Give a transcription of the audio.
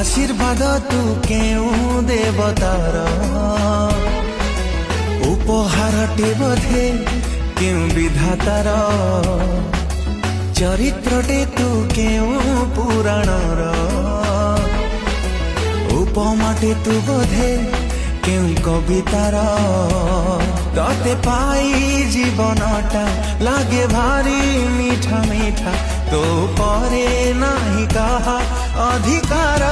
आशीर्वाद तू केउ देवतार उपहारटे बोधे केउ विधातार चरित्रटे तू केउ पुराणर उपमाटे तू बोधे केउ कवितार तते पाई जीवनटा लागे भारी मीठा मीठा तो परे नाही कहा अधिकार।